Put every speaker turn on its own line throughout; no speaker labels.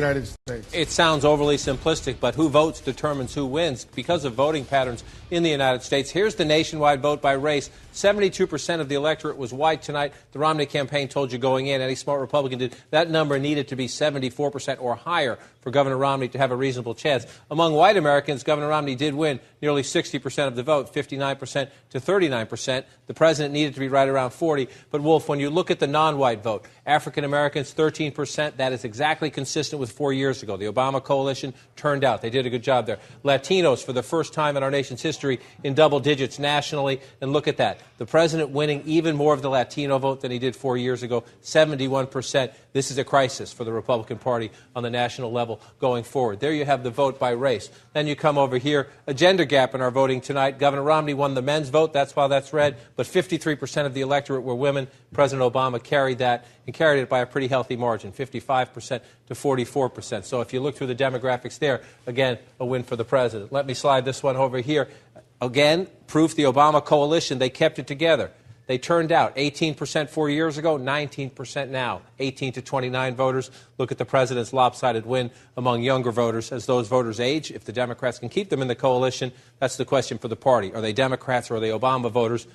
United States.
It sounds overly simplistic, but who votes determines who wins because of voting patterns in the United States. Here's the nationwide vote by race. 72% of the electorate was white tonight. The Romney campaign told you going in, any smart Republican did, that number needed to be 74% or higher for Governor Romney to have a reasonable chance. Among white Americans, Governor Romney did win nearly 60% of the vote, 59% to 39%. The president needed to be right around 40%. But, Wolf, when you look at the non-white vote, African Americans, 13%, that is exactly consistent with 4 years ago. The Obama coalition turned out. They did a good job there. Latinos, for the first time in our nation's history, in double digits nationally. And look at that. The president winning even more of the Latino vote than he did 4 years ago, 71%. This is a crisis for the Republican Party on the national level going forward. There you have the vote by race. Then you come over here, a gender gap in our voting tonight. Governor Romney won the men's vote. That's why that's red. But 53% of the electorate were women. President Obama carried that and carried it by a pretty healthy margin, 55% to 44%. So if you look through the demographics there, again, a win for the president. Let me slide this one over here. Again, proof the Obama coalition, they kept it together. They turned out 18% 4 years ago, 19% now, 18 to 29 voters. Look at the president's lopsided win among younger voters. As those voters age, if the Democrats can keep them in the coalition, that's the question for the party. Are they Democrats or are they Obama voters?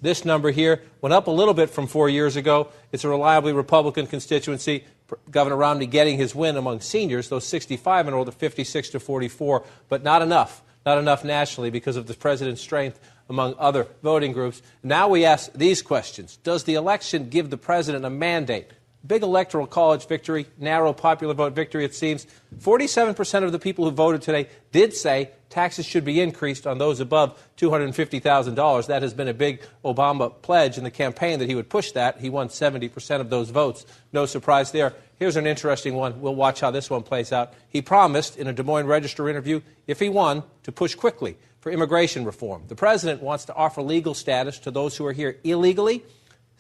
This number here went up a little bit from 4 years ago. It's a reliably Republican constituency. Governor Romney getting his win among seniors, those 65 and older, 56 to 44, but not enough. Not enough nationally because of the president's strength among other voting groups. Now we ask these questions. Does the election give the president a mandate? Big electoral college victory, narrow popular vote victory, it seems. 47% of the people who voted today did say taxes should be increased on those above $250,000. That has been a big Obama pledge in the campaign that he would push that. He won 70% of those votes. No surprise there. Here's an interesting one. We'll watch how this one plays out. He promised in a Des Moines Register interview, if he won, to push quickly for immigration reform. The president wants to offer legal status to those who are here illegally.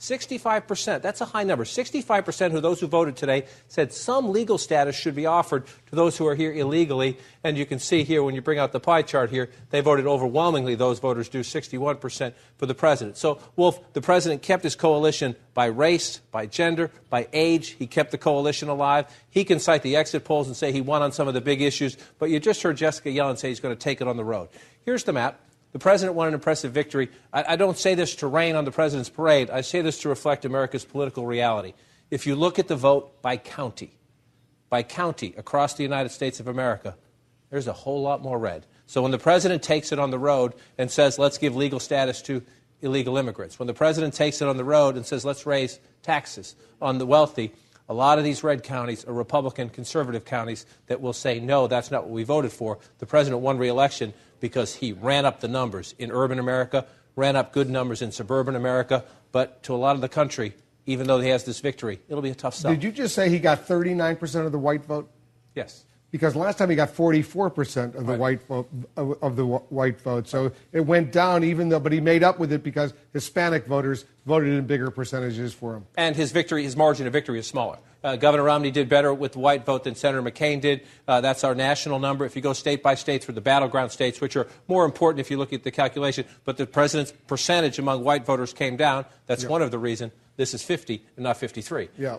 65%, that's a high number. 65% of those who voted today said some legal status should be offered to those who are here illegally. And you can see here, when you bring out the pie chart here, they voted overwhelmingly, those voters do, 61% for the president. So, Wolf, the president kept his coalition by race, by gender, by age. He kept the coalition alive. He can cite the exit polls and say he won on some of the big issues. But you just heard Jessica Yellen say he's going to take it on the road. Here's the map. The president won an impressive victory. I don't say this to rain on the president's parade. I say this to reflect America's political reality. If you look at the vote by county across the United States of America, there's a whole lot more red. So when the president takes it on the road and says, let's give legal status to illegal immigrants, when the president takes it on the road and says, let's raise taxes on the wealthy, a lot of these red counties are Republican conservative counties that will say, no, that's not what we voted for. The president won re-election because he ran up the numbers in urban America, ran up good numbers in suburban America. But to a lot of the country, even though he has this victory, it'll be a tough sell.
Did you just say he got 39% of the white vote?
Yes.
Because last time he got 44% of the white vote, So it went down, even though, but he made up with it because Hispanic voters voted in bigger percentages for him.
And his victory, his margin of victory is smaller. Governor Romney did better with the white vote than Senator McCain did. That's our national number. If you go state by state through the battleground states, which are more important if you look at the calculation, but the president's percentage among white voters came down. That's one of the reasons this is 50 and not 53.
Yeah.